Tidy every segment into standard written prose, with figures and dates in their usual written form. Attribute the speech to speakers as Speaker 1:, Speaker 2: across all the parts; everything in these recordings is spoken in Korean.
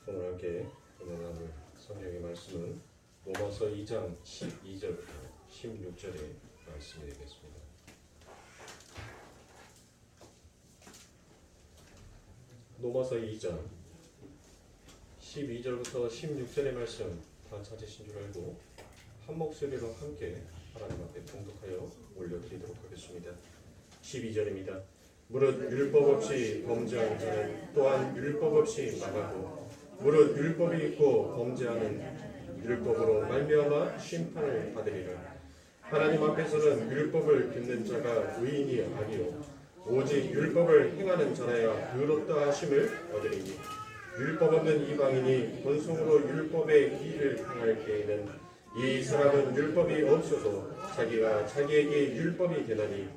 Speaker 1: 오늘 함께 나눌 성경의 말씀은 로마서 2장 12절부터 16절의 말씀이 되겠습니다. 로마서 2장 12절부터 16절의 말씀 다 찾으신 줄 알고 한 목소리로 함께 하나님 앞에 봉독하여 올려드리도록 하겠습니다. 12절입니다. 무릇 율법 없이 범죄하는 자는 또한 율법 없이 망하고 무릇 율법이 있고 범죄하는 율법으로 말미암아 심판을 받으리라. 하나님 앞에서는 율법을 듣는 자가 의인이 아니요 오직 율법을 행하는 자라야 의롭다 하심을 얻으리니 율법 없는 이방인이 본성으로 율법의 일을 행할 때에는 이 사람은 율법이 없어도 자기가 자기에게 율법이 되나니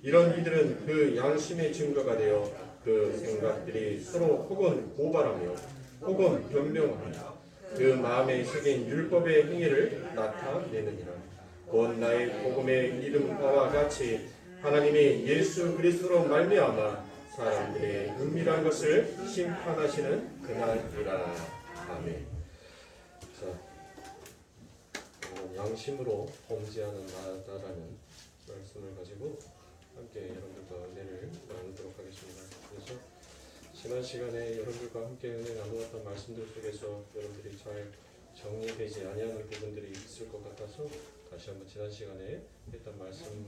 Speaker 1: 이런 이들은 그 양심의 증거가 되어 그 생각들이 서로 혹은 고발하며 혹은 변명하며 그 마음에 새긴 율법의 행위를 나타내느니라. 곧 나의 복음의 이름 바와 같이 하나님이 예수 그리스도로 말미암아 사람들의 은밀한 것을 심판하시는 그날이라. 아멘. 자, 양심으로 범죄하는 나다라는 말씀을 가지고 함께 여러분들과 은혜를 나누도록 하겠습니다. 그래서 지난 시간에 여러분들과 함께 은혜 나누었던 말씀들 속에서 여러분들이 잘 정리되지 아니하는 부분들이 있을 것 같아서 다시 한번 지난 시간에 했던 말씀을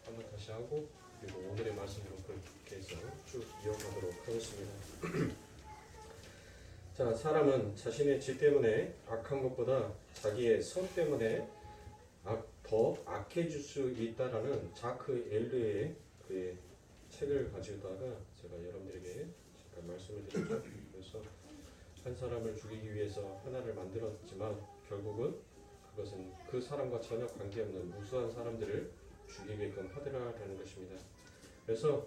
Speaker 1: 한번 다시 하고 그리고 오늘의 말씀으로 그렇게 해서 쭉 이어가도록 하겠습니다. 자, 사람은 자신의 죄 때문에 악한 것보다 자기의 선 때문에 더 악해질 수 있다라는 자크 엘르의 그의 책을 가지고다가 제가 여러분들에게 잠깐 말씀을 드렸죠. 그래서 한 사람을 죽이기 위해서 하나를 만들었지만 결국은 그것은 그 사람과 전혀 관계없는 무수한 사람들을 죽이게끔 하더라라는 것입니다. 그래서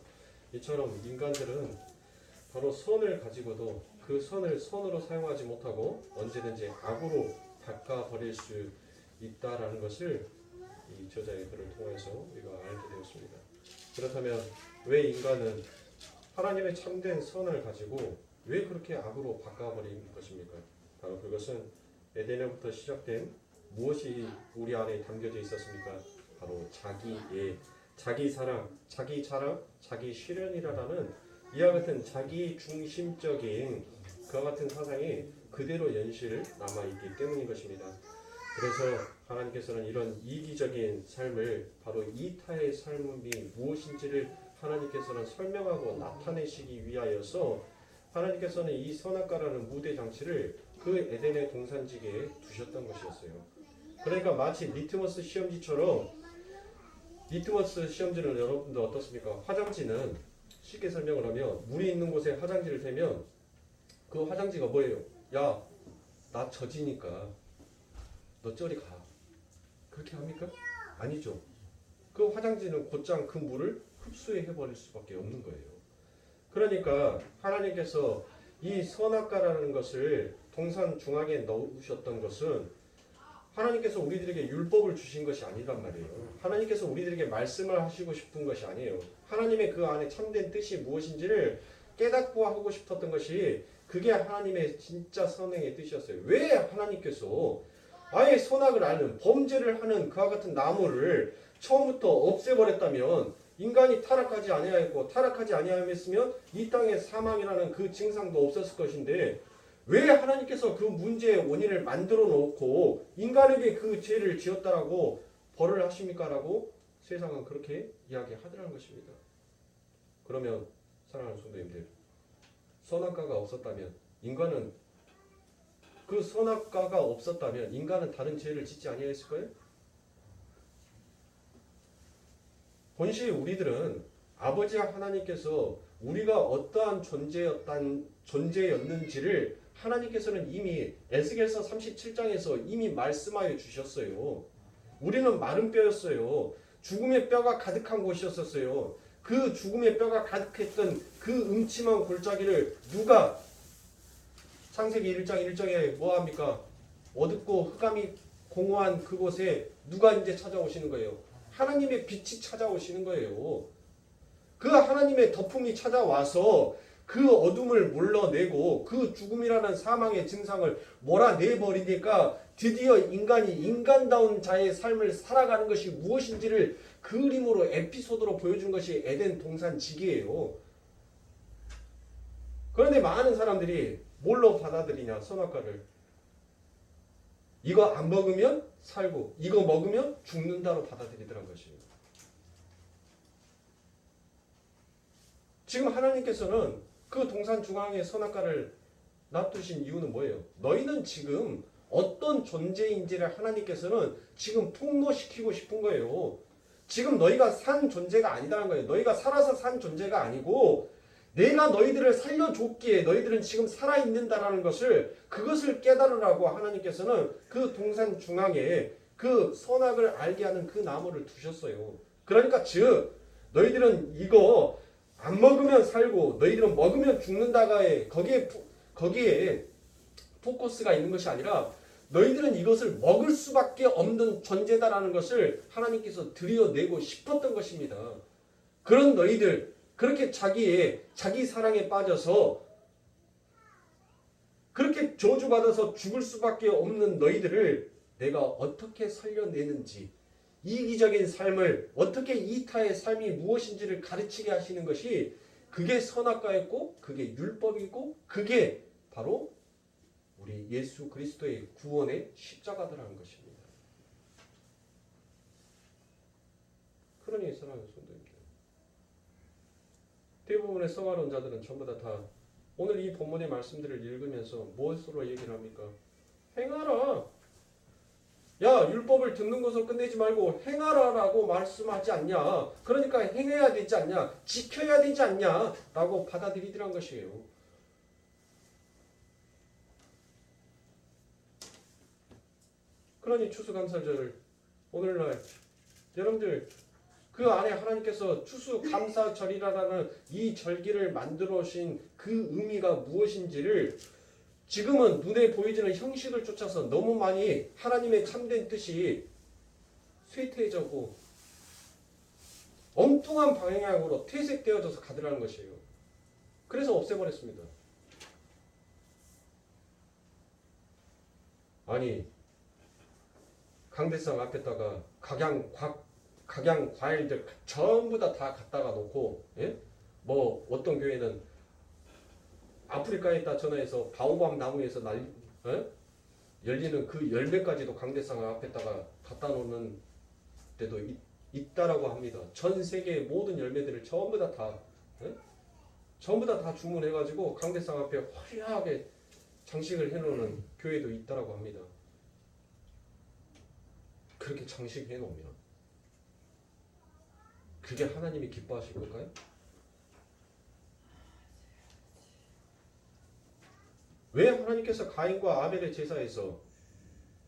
Speaker 1: 이처럼 인간들은 바로 선을 가지고도 그 선을 선으로 사용하지 못하고 언제든지 악으로 바꿔버릴 수 있다라는 것을 이 저자의 글을 통해서 우리가 알게 되었습니다. 그렇다면 왜 인간은 하나님의 참된 선을 가지고 왜 그렇게 악으로 바꿔버린 것입니까? 바로 그것은 에덴에부터 시작된 무엇이 우리 안에 담겨져 있었습니까? 바로 자기 사랑, 자기 자랑, 자기 실현이라는 이와 같은 자기 중심적인 그와 같은 사상이 그대로 연실 남아있기 때문인 것입니다. 그래서 하나님께서는 이런 이기적인 삶을 바로 이타의 삶이 무엇인지를 하나님께서는 설명하고 나타내시기 위하여서 하나님께서는 이 선악과라는 무대 장치를 그 에덴의 동산지기에 두셨던 것이었어요. 그러니까 마치 리트머스 시험지처럼 리트머스 시험지는 여러분들 어떻습니까? 화장지는 쉽게 설명을 하면 물이 있는 곳에 화장지를 대면 그 화장지가 뭐예요? 야, 나 젖이니까 너 저리 가. 그렇게 합니까? 아니죠. 그 화장지는 곧장 그 물을 흡수해버릴 수밖에 없는 거예요. 그러니까 하나님께서 이 선악과라는 것을 동산 중앙에 넣으셨던 것은 하나님께서 우리들에게 율법을 주신 것이 아니란 말이에요. 하나님께서 우리들에게 말씀을 하시고 싶은 것이 아니에요. 하나님의 그 안에 참된 뜻이 무엇인지를 깨닫고 하고 싶었던 것이 그게 하나님의 진짜 선행의 뜻이었어요. 왜 하나님께서 아예 선악을 아는 범죄를 하는 그와 같은 나무를 처음부터 없애버렸다면 인간이 타락하지 아니하였고 타락하지 아니하였으면 이 땅에 사망이라는 그 증상도 없었을 것인데 왜 하나님께서 그 문제의 원인을 만들어 놓고 인간에게 그 죄를 지었다라고 벌을 하십니까? 라고 세상은 그렇게 이야기하더라는 것입니다. 그러면 사랑하는 성도님들, 선악과가 없었다면 인간은 그 선악과가 없었다면 인간은 다른 죄를 짓지 아니했을까요? 본시 우리들은 아버지 하나님께서 우리가 어떠한 존재였는지를 하나님께서는 이미 에스겔서 37장에서 이미 말씀하여 주셨어요. 우리는 마른 뼈였어요. 죽음의 뼈가 가득한 곳이었었어요. 그 죽음의 뼈가 가득했던 그 음침한 골짜기를 누가 창세기 1장 1절에 뭐합니까? 어둡고 흑암이 공허한 그곳에 누가 이제 찾아오시는 거예요? 하나님의 빛이 찾아오시는 거예요. 그 하나님의 덮음이 찾아와서 그 어둠을 몰라내고 그 죽음이라는 사망의 증상을 몰아내버리니까 드디어 인간이 인간다운 자의 삶을 살아가는 것이 무엇인지를 그림으로 에피소드로 보여준 것이 에덴 동산지기예요. 그런데 많은 사람들이 뭘로 받아들이냐, 선악과를. 이거 안 먹으면 살고 이거 먹으면 죽는다로 받아들이더란 것이에요. 지금 하나님께서는 그 동산 중앙에 선악과를 놔두신 이유는 뭐예요? 너희는 지금 어떤 존재인지를 하나님께서는 지금 폭로시키고 싶은 거예요. 지금 너희가 산 존재가 아니다는 거예요. 너희가 살아서 산 존재가 아니고 내가 너희들을 살려줬기에 너희들은 지금 살아있는다라는 것을, 그것을 깨달으라고 하나님께서는 그 동산 중앙에 그 선악을 알게 하는 그 나무를 두셨어요. 그러니까 즉 너희들은 이거 안 먹으면 살고 너희들은 먹으면 죽는다가에 거기에 포커스가 있는 것이 아니라 너희들은 이것을 먹을 수밖에 없는 존재다라는 것을 하나님께서 드러내고 싶었던 것입니다. 그런 너희들, 그렇게 자기 사랑에 빠져서 그렇게 저주받아서 죽을 수밖에 없는 너희들을 내가 어떻게 살려내는지, 이기적인 삶을 어떻게, 이타의 삶이 무엇인지를 가르치게 하시는 것이, 그게 선악과였고 그게 율법이고 그게 바로 우리 예수 그리스도의 구원의 십자가더라는 것입니다. 그러니 사랑하는 성도님들, 대부분의 성화론자들은 전부 다 오늘 이 본문의 말씀들을 읽으면서 무엇으로 얘기를 합니까? 행하라. 야, 율법을 듣는 것으로 끝내지 말고 행하라라고 말씀하지 않냐. 그러니까 행해야 되지 않냐. 지켜야 되지 않냐. 라고 받아들이더란 것이에요. 그러니 추수감사절 오늘날 여러분들 그 안에 하나님께서 추수감사절이라는 이 절기를 만들어 오신 그 의미가 무엇인지를 지금은 눈에 보이지는 형식을 쫓아서 너무 많이 하나님의 참된 뜻이 쇠퇴해지고 엉뚱한 방향으로 퇴색되어져서 가더라는 것이에요. 그래서 없애버렸습니다. 아니, 강대상 앞에다가 각양 과일들 전부 다 갖다가 놓고, 예? 뭐 어떤 교회는 아프리카에다 전화해서 바오밤 나무에서 열리는 그 열매까지도 강대상 앞에다가 갖다 놓는 데도 있다라고 합니다. 전 세계의 모든 열매들을 전부 다 주문해가지고 강대상 앞에 화려하게 장식을 해놓는 교회도 있다라고 합니다. 그렇게 장식해 놓으면 그게 하나님이 기뻐하실 걸까요? 왜 하나님께서 가인과 아벨의 제사에서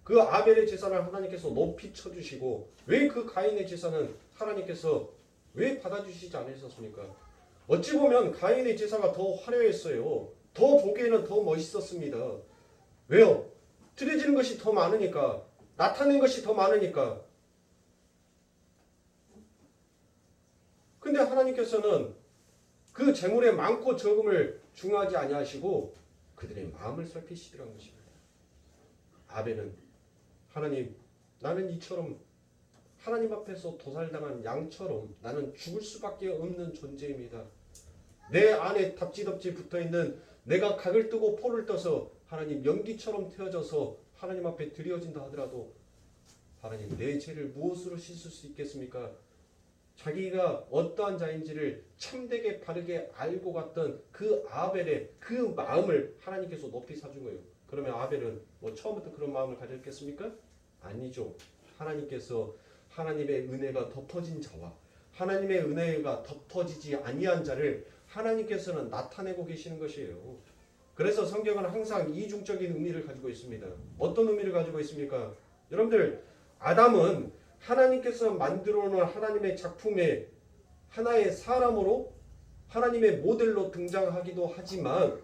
Speaker 1: 그 아벨의 제사를 하나님께서 높이 쳐주시고 왜 그 가인의 제사는 하나님께서 왜 받아주시지 않으셨습니까? 어찌 보면 가인의 제사가 더 화려했어요. 더 보기에는 더 멋있었습니다. 왜요? 드려지는 것이 더 많으니까, 나타낸 것이 더 많으니까. 근데 하나님께서는 그 재물의 많고 적음을 중요하지 아니하시고 그들의 마음을 살피시더라는 것입니다. 아벨은 하나님, 나는 이처럼 하나님 앞에서 도살당한 양처럼 나는 죽을 수밖에 없는 존재입니다. 내 안에 답지답지 붙어있는 내가 각을 뜨고 포를 떠서 하나님 연기처럼 태워져서 하나님 앞에 드려진다 하더라도 하나님, 내 죄를 무엇으로 씻을 수 있겠습니까? 자기가 어떠한 자인지를 참되게 바르게 알고 갔던 그 아벨의 그 마음을 하나님께서 높이 사준 거예요. 그러면 아벨은 뭐 처음부터 그런 마음을 가졌겠습니까? 아니죠. 하나님께서 하나님의 은혜가 덮어진 자와 하나님의 은혜가 덮어지지 아니한 자를 하나님께서는 나타내고 계시는 것이에요. 그래서 성경은 항상 이중적인 의미를 가지고 있습니다. 어떤 의미를 가지고 있습니까? 여러분들, 아담은 하나님께서 만들어 놓은 하나님의 작품의 하나의 사람으로 하나님의 모델로 등장하기도 하지만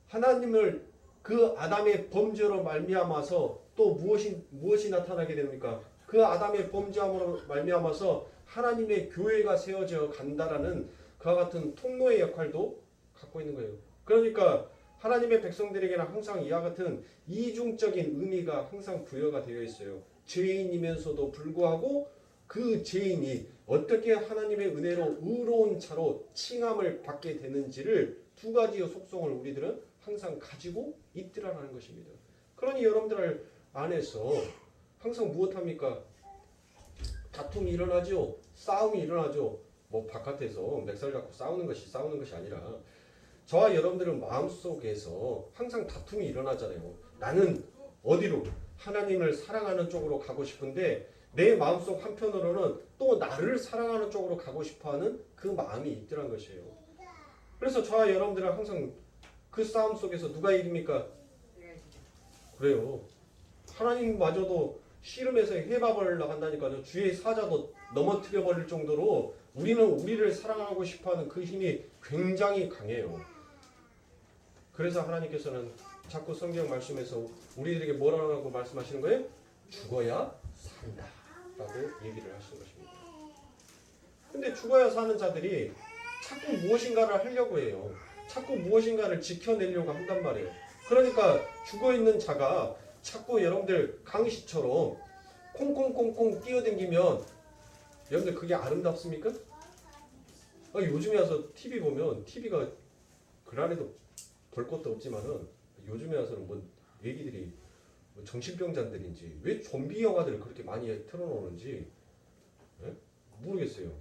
Speaker 1: 하나님을 그 아담의 범죄로 말미암아서 또 무엇이 나타나게 됩니까? 그 아담의 범죄함으로 말미암아서 하나님의 교회가 세워져 간다라는 그와 같은 통로의 역할도 갖고 있는 거예요. 그러니까 하나님의 백성들에게는 항상 이와 같은 이중적인 의미가 항상 부여가 되어 있어요. 죄인이면서도 불구하고 그 죄인이 어떻게 하나님의 은혜로 의로운 자로 칭함을 받게 되는지를 두 가지의 속성을 우리들은 항상 가지고 있더라는 것입니다. 그러니 여러분들 안에서 항상 무엇합니까? 다툼이 일어나죠. 싸움이 일어나죠. 뭐 바깥에서 맥살 갖고 싸우는 것이 아니라 저와 여러분들은 마음속에서 항상 다툼이 일어나잖아요. 나는 어디로? 하나님을 사랑하는 쪽으로 가고 싶은데 내 마음속 한편으로는 또 나를 사랑하는 쪽으로 가고 싶어하는 그 마음이 있더란 것이에요. 그래서 저와 여러분들은 항상 그 싸움 속에서 누가 이깁니까? 그래요. 하나님마저도 씨름해서 해밥을 나간다니까요. 주의 사자도 넘어뜨려 버릴 정도로 우리는 우리를 사랑하고 싶어하는 그 힘이 굉장히 강해요. 그래서 하나님께서는 자꾸 성경 말씀에서 우리들에게 뭐라고 말씀하시는 거예요? 죽어야 산다 라고 얘기를 하시는 것입니다. 근데 죽어야 사는 자들이 자꾸 무엇인가를 하려고 해요. 자꾸 무엇인가를 지켜내려고 한단 말이에요. 그러니까 죽어있는 자가 자꾸 여러분들 강시처럼 콩콩콩콩 뛰어댕기면 여러분들 그게 아름답습니까? 요즘에 와서 TV 보면 TV가 그날에도 볼 것도 없지만은 요즘에 와서는 뭐 애기들이 뭐 정신병자들인지 왜 좀비 영화들을 그렇게 많이 틀어놓는지 모르겠어요.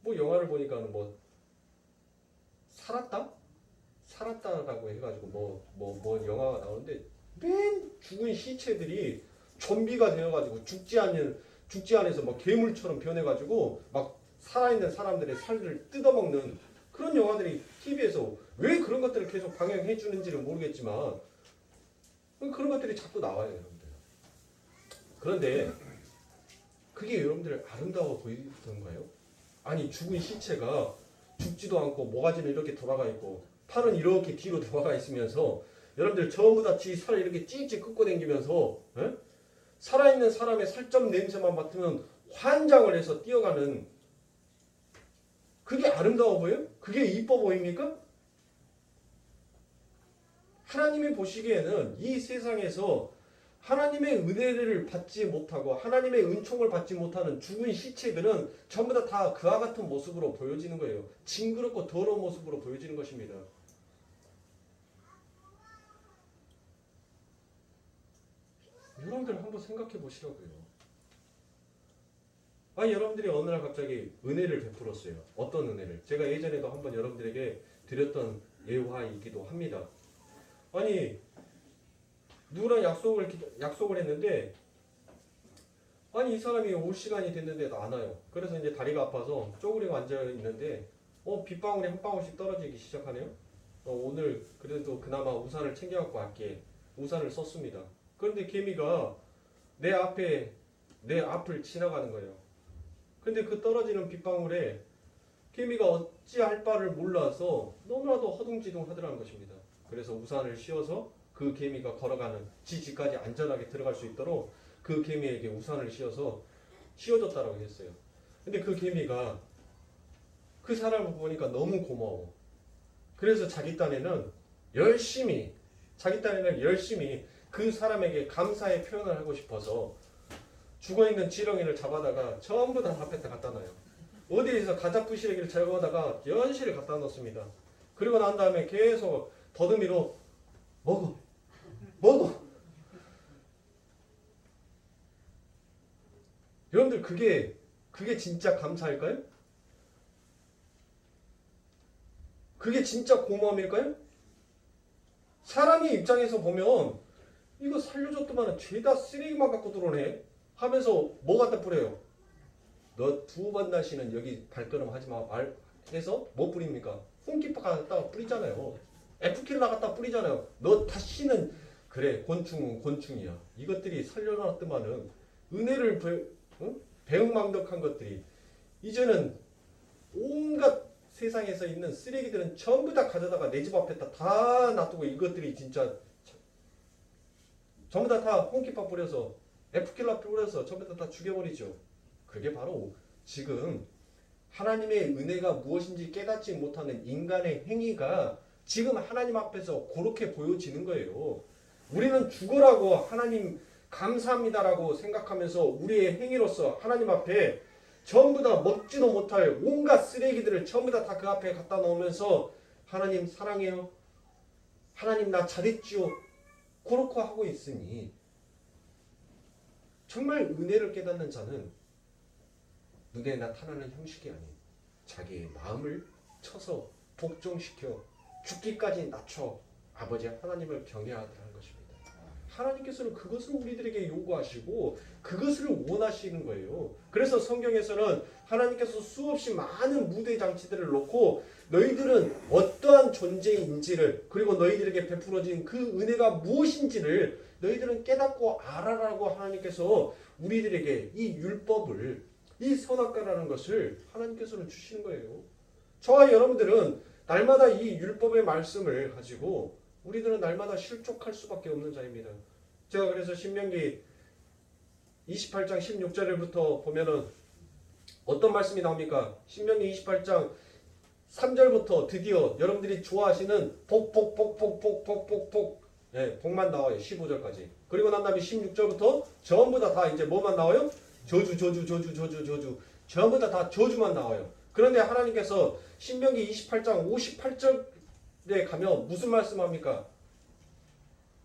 Speaker 1: 뭐 영화를 보니까는 뭐 살았다라고 해가지고 뭐 영화가 나오는데 맨 죽은 시체들이 좀비가 되어가지고 죽지 않아서 뭐 괴물처럼 변해가지고 막 살아있는 사람들의 살을 뜯어먹는 그런 영화들이 TV에서 왜 그런 것들을 계속 방영해 주는지는 모르겠지만 그런 것들이 자꾸 나와요, 여러분들. 그런데 그게 여러분들 아름다워 보이던가요? 아니 죽은 시체가 죽지도 않고 모가지는 이렇게 돌아가 있고 팔은 이렇게 뒤로 돌아가 있으면서 여러분들 전부 다 지 살을 이렇게 찌찌 끄고 다니면서 살아있는 사람의 살점 냄새만 맡으면 환장을 해서 뛰어가는 그게 아름다워 보여요? 그게 이뻐 보입니까? 하나님이 보시기에는 이 세상에서 하나님의 은혜를 받지 못하고 하나님의 은총을 받지 못하는 죽은 시체들은 전부 다 그와 같은 모습으로 보여지는 거예요. 징그럽고 더러운 모습으로 보여지는 것입니다. 여러분들 한번 생각해 보시라고요. 여러분들이 어느 날 갑자기 은혜를 베풀었어요. 어떤 은혜를? 제가 예전에도 한번 여러분들에게 드렸던 예화이기도 합니다. 아니 누구랑 약속을 했는데 이 사람이 올 시간이 됐는데도 안 와요. 그래서 이제 다리가 아파서 쪼그리고 앉아 있는데 빗방울이 한 방울씩 떨어지기 시작하네요. 오늘 그래도 그나마 우산을 챙겨갖고 갈게. 우산을 썼습니다. 그런데 개미가 내 앞을 지나가는 거예요. 근데 그 떨어지는 빗방울에 개미가 어찌할 바를 몰라서 너무나도 허둥지둥 하더라는 것입니다. 그래서 우산을 씌워서 그 개미가 걸어가는 집까지 안전하게 들어갈 수 있도록 그 개미에게 우산을 씌워줬다라고 했어요. 근데 그 개미가 그 사람을 보니까 너무 고마워. 그래서 자기 딴에는 열심히 그 사람에게 감사의 표현을 하고 싶어서 죽어있는 지렁이를 잡아다가 전부 다 앞에 갖다 놔요. 어디에서 가자 부시래기를 잡아다가 연실을 갖다 놓습니다. 그리고 난 다음에 계속 더듬이로 먹어. 여러분들 그게 진짜 감사일까요? 그게 진짜 고마움일까요? 사람의 입장에서 보면 이거 살려줬더만 죄다 쓰레기만 갖고 들어오네 하면서 뭐 갖다 뿌려요? 너 2번 다시는 여기 발걸음 하지 마 해서 뭐 뿌립니까? 홍기파 갖다가 뿌리잖아요. F킬러 갖다가 뿌리잖아요. 너 다시는 그래 곤충은 곤충이야. 이것들이 살려놨더만은 은혜를 배응망덕한 것들이 이제는 온갖 세상에서 있는 쓰레기들은 전부 다 가져다가 내 집 앞에다 다 놔두고 이것들이 진짜 전부 다 홍기파 뿌려서 F킬러 뿌려서 전부 다 죽여버리죠. 그게 바로 지금 하나님의 은혜가 무엇인지 깨닫지 못하는 인간의 행위가 지금 하나님 앞에서 그렇게 보여지는 거예요. 우리는 죽으라고 하나님 감사합니다라고 생각하면서 우리의 행위로서 하나님 앞에 전부 다 먹지도 못할 온갖 쓰레기들을 전부 다 그 앞에 갖다 놓으면서 하나님 사랑해요. 하나님 나 잘했지요. 그렇게 하고 있으니 정말 은혜를 깨닫는 자는 눈에 나타나는 형식이 아닌 자기의 마음을 쳐서 복종시켜 죽기까지 낮춰 아버지 하나님을 경외하라는 것입니다. 하나님께서는 그것을 우리들에게 요구하시고 그것을 원하시는 거예요. 그래서 성경에서는 하나님께서 수없이 많은 무대 장치들을 놓고 너희들은 어떠한 존재인지를 그리고 너희들에게 베풀어진 그 은혜가 무엇인지를 너희들은 깨닫고 알아라고 하나님께서 우리들에게 이 율법을 이 선악과라는 것을 하나님께서는 주시는 거예요. 저와 여러분들은 날마다 이 율법의 말씀을 가지고 우리들은 날마다 실족할 수밖에 없는 자입니다. 제가 그래서 신명기 28장 16절부터 보면은 어떤 말씀이 나옵니까? 신명기 28장 3절부터 드디어 여러분들이 좋아하시는 복복복복복복복복 복만 나와요. 15절까지. 그리고 난 다음에 16절부터 전부 다 이제 뭐만 나와요? 저주 전부 다 저주만 나와요. 그런데 하나님께서 신명기 28장 58절에 가면 무슨 말씀합니까?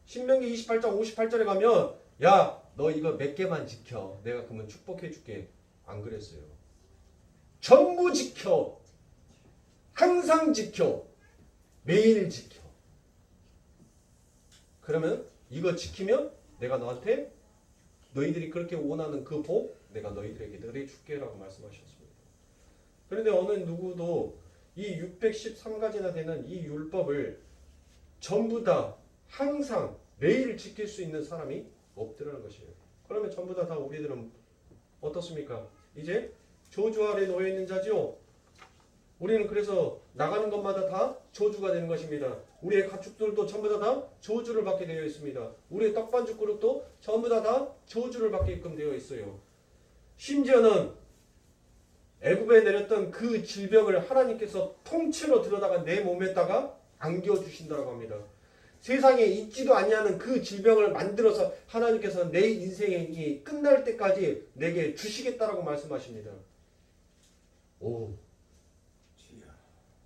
Speaker 1: 신명기 28장 58절에 가면 야 너 이거 몇 개만 지켜 내가 그러면 축복해 줄게. 안 그랬어요. 전부 지켜. 항상 지켜. 매일 지켜. 그러면 이거 지키면 내가 너한테 너희들이 그렇게 원하는 그 복 내가 너희들에게 내려줄게 라고 말씀하셨습니다. 그런데 어느 누구도 이 613가지나 되는 이 율법을 전부 다 항상 매일 지킬 수 있는 사람이 없더라는 것이에요. 그러면 전부 다 우리들은 어떻습니까? 이제 저주 아래 놓여 있는 자지요. 우리는 그래서 나가는 것마다 다 저주가 되는 것입니다. 우리의 가축들도 전부 다 저주를 받게 되어 있습니다. 우리의 떡반죽 그릇도 전부 다 저주를 받게끔 되어 있어요. 심지어는 애굽에 내렸던 그 질병을 하나님께서 통째로 들여다가 내 몸에다가 안겨주신다고 합니다. 세상에 있지도 아니하는 그 질병을 만들어서 하나님께서 내 인생이 끝날 때까지 내게 주시겠다라고 말씀하십니다. 오,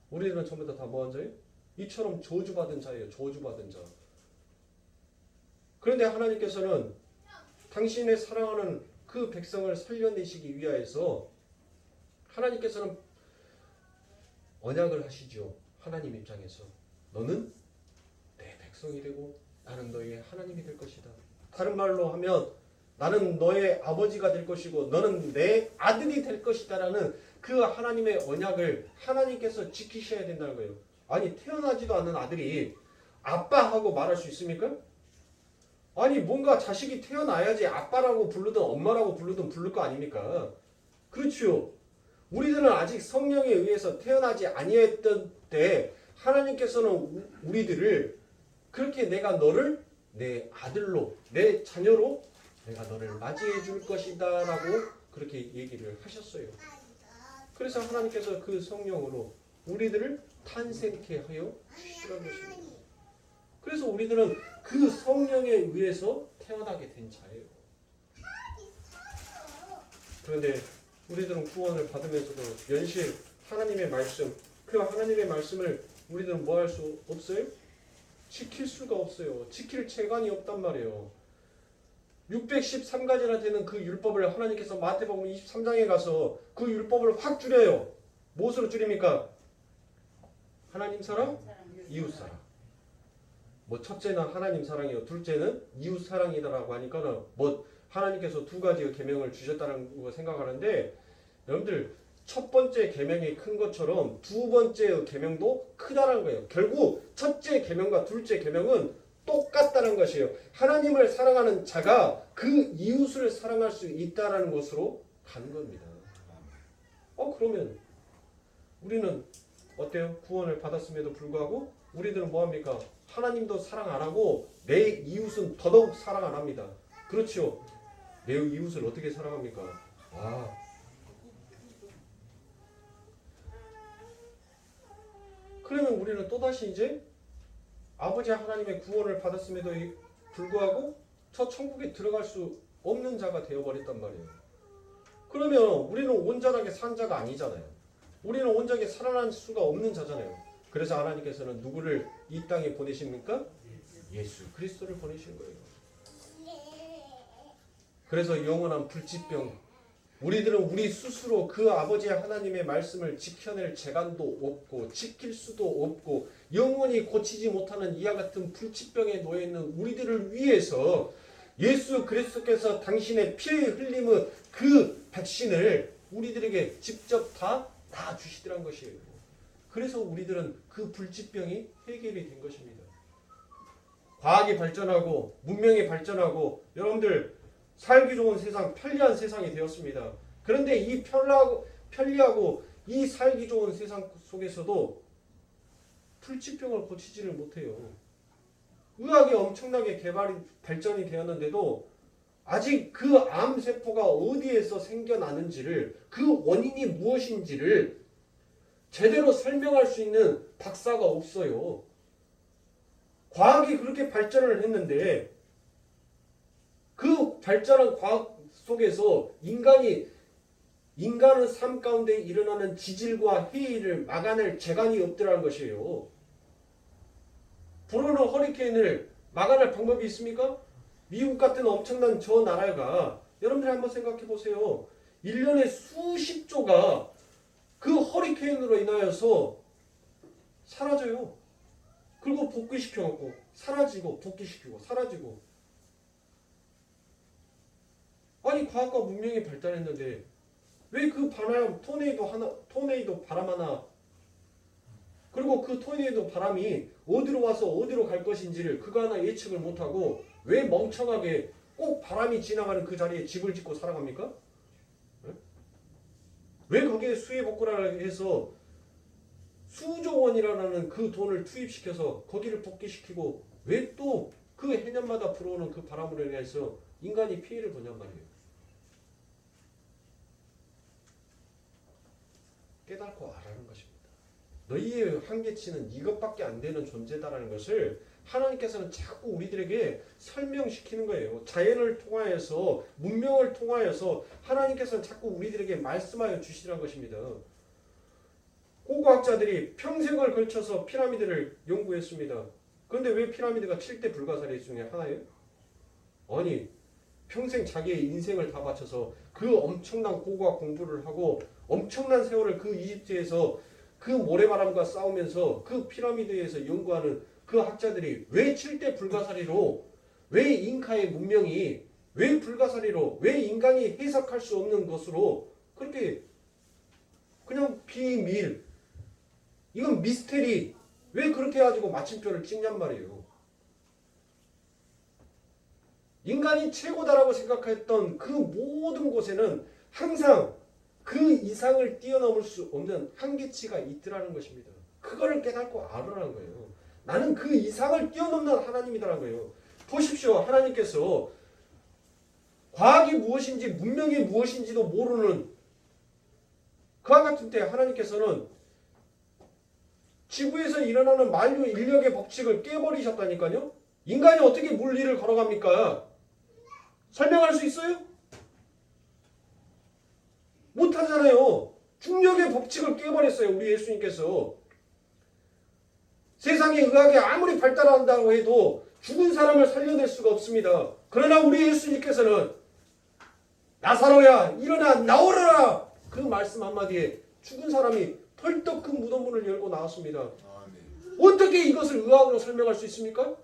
Speaker 1: 우리들은 전부 다 뭐한 자예요? 이처럼 저주받은 자예요. 저주받은 자. 그런데 하나님께서는 당신의 사랑하는 그 백성을 살려내시기 위하여서 하나님께서는 언약을 하시죠. 하나님 입장에서 너는 내 백성이 되고 나는 너의 하나님이 될 것이다. 다른 말로 하면 나는 너의 아버지가 될 것이고 너는 내 아들이 될 것이다 라는 그 하나님의 언약을 하나님께서 지키셔야 된다는 거예요. 아니 태어나지도 않은 아들이 아빠하고 말할 수 있습니까? 아니 뭔가 자식이 태어나야지 아빠라고 부르든 엄마라고 부르든 부를 거 아닙니까? 그렇죠. 우리들은 아직 성령에 의해서 태어나지 아니했던 때 하나님께서는 우리들을 그렇게 내가 너를 내 아들로 내 자녀로 내가 너를 맞이해 줄 것이다 라고 그렇게 얘기를 하셨어요. 그래서 하나님께서 그 성령으로 우리들을 탄생케 하여 주시라는 것입니다. 그래서 우리들은 그 성령에 의해서 태어나게 된 자예요. 그런데 우리들은 구원을 받으면서도 연실 하나님의 말씀, 그 하나님의 말씀을 우리들은 뭐 할 수 없어요? 지킬 수가 없어요. 지킬 재간이 없단 말이에요. 613가지나 되는 그 율법을 하나님께서 마태복음 23장에 가서 그 율법을 확 줄여요. 무엇으로 줄입니까? 하나님 사랑, 이웃 사랑. 뭐 첫째는 하나님 사랑이요, 둘째는 이웃 사랑이다라고 하니까는 뭐 하나님께서 두 가지의 계명을 주셨다는 거 생각하는데 여러분들 첫 번째 계명이 큰 것처럼 두 번째 계명도 크다는 거예요. 결국 첫째 계명과 둘째 계명은 똑같다는 것이에요. 하나님을 사랑하는 자가 그 이웃을 사랑할 수 있다라는 것으로 가는 겁니다. 그러면 우리는 어때요? 구원을 받았음에도 불구하고 우리들은 뭐합니까? 하나님도 사랑 안 하고 내 이웃은 더더욱 사랑 안 합니다. 그렇죠? 내 이웃을 어떻게 사랑합니까? 그러면 우리는 또다시 이제 아버지 하나님의 구원을 받았음에도 불구하고 저 천국에 들어갈 수 없는 자가 되어버렸단 말이에요. 그러면 우리는 온전하게 산 자가 아니잖아요. 우리는 온전하게 살아날 수가 없는 자잖아요. 그래서 하나님께서는 누구를 이 땅에 보내십니까? 예수 그리스도를 보내신 거예요. 그래서 영원한 불치병, 우리들은 우리 스스로 그 아버지 하나님의 말씀을 지켜낼 재간도 없고 지킬 수도 없고 영원히 고치지 못하는 이와 같은 불치병에 놓여있는 우리들을 위해서 예수 그리스도께서 당신의 피의 흘림의 그 백신을 우리들에게 직접 다 주시더란 것이에요. 그래서 우리들은 그 불치병이 해결이 된 것입니다. 과학이 발전하고 문명이 발전하고 여러분들 살기 좋은 세상, 편리한 세상이 되었습니다. 그런데 이 편리하고 이 살기 좋은 세상 속에서도 불치병을 고치지를 못해요. 의학이 엄청나게 발전이 되었는데도 아직 그 암세포가 어디에서 생겨나는지를, 그 원인이 무엇인지를 제대로 설명할 수 있는 박사가 없어요. 과학이 그렇게 발전을 했는데 그 발전한 과학 속에서 인간의 삶 가운데 일어나는 지질과 해일을 막아낼 재간이 없더라는 것이에요. 불어오는 허리케인을 막아낼 방법이 있습니까? 미국 같은 엄청난 저 나라가 여러분들이 한번 생각해 보세요. 1년에 수십조가 그 허리케인으로 인하여서 사라져요. 그리고 복귀시켜놓고 사라지고 복귀시키고 사라지고. 아니 과학과 문명이 발달했는데 왜 그 토네이도 바람 하나 그리고 그 토네이도 바람이 어디로 와서 어디로 갈 것인지를 그거 하나 예측을 못하고 왜 멍청하게 꼭 바람이 지나가는 그 자리에 집을 짓고 살아갑니까? 왜 거기에 수해복구라고 해서 수조 원이라는 그 돈을 투입시켜서 거기를 복귀시키고 왜 또 그 해년마다 불어오는 그 바람으로 인해서 인간이 피해를 보냔 말이에요. 깨닫고 알아는 것입니다. 너희의 한계치는 이것밖에 안 되는 존재다라는 것을 하나님께서는 자꾸 우리들에게 설명시키는 거예요. 자연을 통하여서 문명을 통하여서 하나님께서는 자꾸 우리들에게 말씀하여 주시라는 것입니다. 고고학자들이 평생을 걸쳐서 피라미드를 연구했습니다. 그런데 왜 피라미드가 7대 불가사리 중에 하나예요? 아니 평생 자기의 인생을 다 바쳐서 그 엄청난 고고학 공부를 하고 엄청난 세월을 그 이집트에서 그 모래바람과 싸우면서 그 피라미드에서 연구하는 그 학자들이 왜 7대 불가사리로, 왜 잉카의 문명이 왜 불가사리로, 왜 인간이 해석할 수 없는 것으로 그렇게 그냥 비밀, 이건 미스테리, 왜 그렇게 해가지고 마침표를 찍냔 말이에요. 인간이 최고다라고 생각했던 그 모든 곳에는 항상 그 이상을 뛰어넘을 수 없는 한계치가 있더라는 것입니다. 그거를 깨닫고 알으라는 거예요. 나는 그 이상을 뛰어넘는 하나님이라는 거예요. 보십시오. 하나님께서 과학이 무엇인지 문명이 무엇인지도 모르는 그와 같은 때 하나님께서는 지구에서 일어나는 만유 인력의 법칙을 깨버리셨다니까요. 인간이 어떻게 물리를 걸어갑니까? 설명할 수 있어요? 못하잖아요. 중력의 법칙을 깨버렸어요. 우리 예수님께서. 세상의 의학이 아무리 발달한다고 해도 죽은 사람을 살려낼 수가 없습니다. 그러나 우리 예수님께서는 나사로야 일어나 나오너라 그 말씀 한마디에 죽은 사람이 펄떡 그 무덤문을 열고 나왔습니다. 어떻게 이것을 의학으로 설명할 수 있습니까?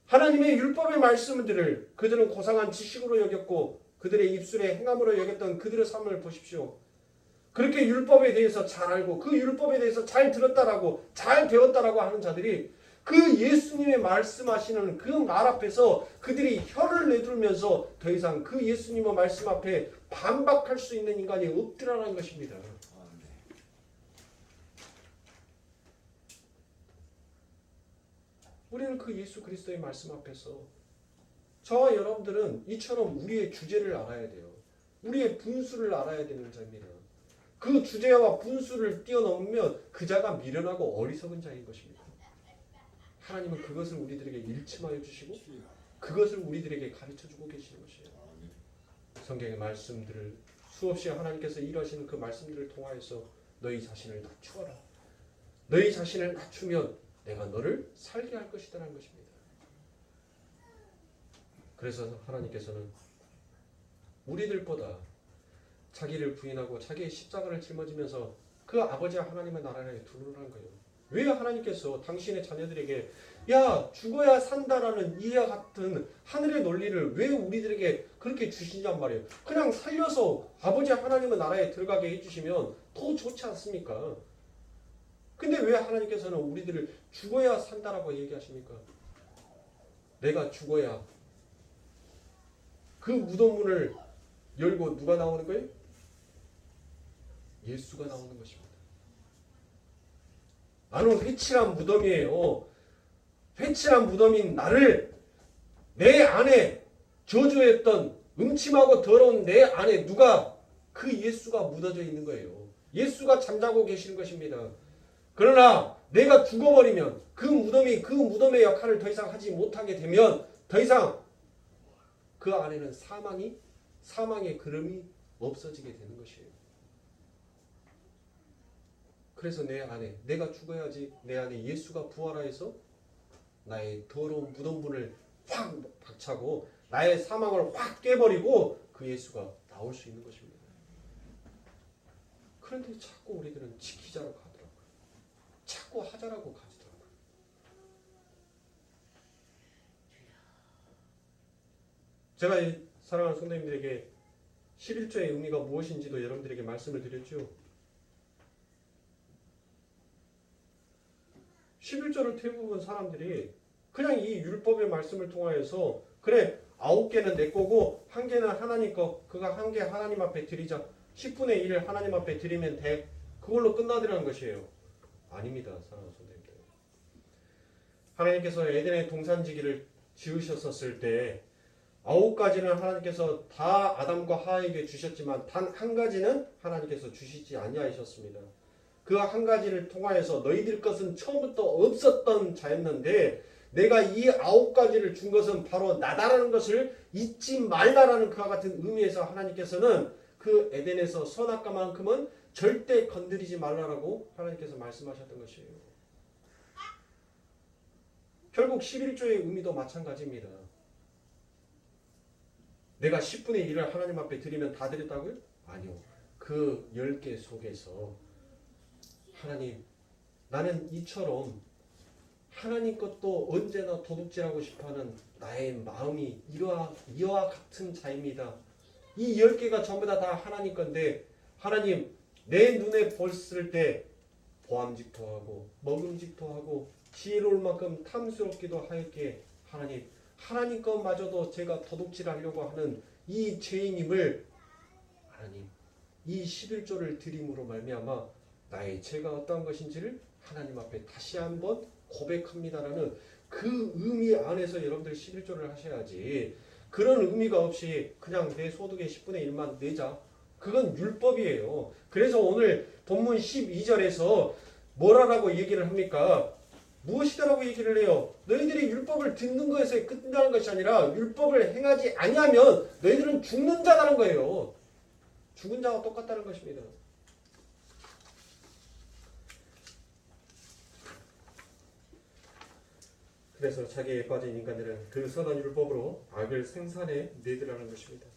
Speaker 1: 하나님의 율법의 말씀들을 그들은 고상한 지식으로 여겼고 그들의 입술의 행함으로 여겼던 그들의 삶을 보십시오. 그렇게 율법에 대해서 잘 알고 그 율법에 대해서 잘 들었다라고 잘 배웠다라고 하는 자들이 그 예수님의 말씀하시는 그 말 앞에서 그들이 혀를 내두르면서 더 이상 그 예수님의 말씀 앞에 반박할 수 있는 인간이 없더라는 것입니다. 우리는 그 예수 그리스도의 말씀 앞에서 저와 여러분들은 이처럼 우리의 주제를 알아야 돼요. 우리의 분수를 알아야 되는 자입니다. 그 주제와 분수를 뛰어넘으면 그 자가 미련하고 어리석은 자인 것입니다. 하나님은 그것을 우리들에게 일침하여 주시고 그것을 우리들에게 가르쳐주고 계시는 것이에요. 성경의 말씀들을 수없이 하나님께서 일하시는 그 말씀들을 통하여서 너희 자신을 낮추어라. 너희 자신을 낮추면 내가 너를 살게 할 것이다라는 것입니다. 그래서 하나님께서는 우리들보다 자기를 부인하고 자기의 십자가를 짊어지면서 그 아버지 하나님의 나라를 두루라는 거예요. 왜 하나님께서 당신의 자녀들에게 야 죽어야 산다라는 이와 같은 하늘의 논리를 왜 우리들에게 그렇게 주시냔 말이에요. 그냥 살려서 아버지 하나님의 나라에 들어가게 해주시면 더 좋지 않습니까? 근데 왜 하나님께서는 우리들을 죽어야 산다라고 얘기하십니까? 내가 죽어야 그 무덤문을 열고 누가 나오는 거예요? 예수가 나오는 것입니다. 나는 회칠한 무덤이에요. 회칠한 무덤인 나를 내 안에 저주했던 음침하고 더러운 내 안에 누가 그 예수가 묻어져 있는 거예요. 예수가 잠자고 계시는 것입니다. 그러나 내가 죽어버리면 그 무덤이 그 무덤의 역할을 더 이상 하지 못하게 되면 더 이상 그 안에는 사망의 그름이 없어지게 되는 것이에요. 그래서 내 안에 내가 죽어야지 내 안에 예수가 부활하여서 나의 더러운 무덤문을 확 박차고 나의 사망을 확 깨버리고 그 예수가 나올 수 있는 것입니다. 그런데 자꾸 우리들은 지키자고 하더라고요. 자꾸 하자라고 가지더라고요. 제가 사랑하는 성도님들에게 11조의 의미가 무엇인지도 여러분들에게 말씀을 드렸죠. 11조를 대부분 사람들이 그냥 이 율법의 말씀을 통하여서 그래 9개는 내 거고 1개는 하나님 거 그거 1개 하나님 앞에 드리자 10분의 1을 하나님 앞에 드리면 돼 그걸로 끝나더라는 것이에요. 아닙니다. 사랑하는 성도님들. 하나님께서 에덴의 동산지기를 지으셨었을 때 9가지는 하나님께서 다 아담과 하와에게 주셨지만 단 한 가지는 하나님께서 주시지 아니하셨습니다. 그 한 가지를 통하여서 너희들 것은 처음부터 없었던 자였는데 내가 이 9가지를 준 것은 바로 나다라는 것을 잊지 말라라는 그와 같은 의미에서 하나님께서는 그 에덴에서 선악과만큼은 절대 건드리지 말라라고 하나님께서 말씀하셨던 것이에요. 결국 11조의 의미도 마찬가지입니다. 내가 10분의 1을 하나님 앞에 드리면 다 드렸다고요? 아니요. 그 10개 속에서 하나님 나는 이처럼 하나님 것도 언제나 도둑질하고 싶어하는 나의 마음이 이와 같은 자입니다. 이 10개가 전부 다 하나님 건데 하나님 내 눈에 보았을 때 보암직도 하고 먹음직도 하고 지혜로울 만큼 탐스럽기도 하였기에 하나님 것마저도 제가 도둑질하려고 하는 이 죄인임을 하나님 이 11조를 드림으로 말미암아 나의 죄가 어떠한 것인지를 하나님 앞에 다시 한번 고백합니다라는 그 의미 안에서 여러분들 11조를 하셔야지 그런 의미가 없이 그냥 내 소득의 10분의 1만 내자 그건 율법이에요. 그래서 오늘 본문 12절에서 뭐라고 얘기를 합니까? 무엇이다라고 얘기를 해요? 너희들이 율법을 듣는 것에 끝나는 것이 아니라 율법을 행하지 아니하면 너희들은 죽는 자라는 거예요. 죽은 자와 똑같다는 것입니다. 그래서 자기에 빠진 인간들은 그 선한 율법으로 악을 생산해 내더라는 것입니다.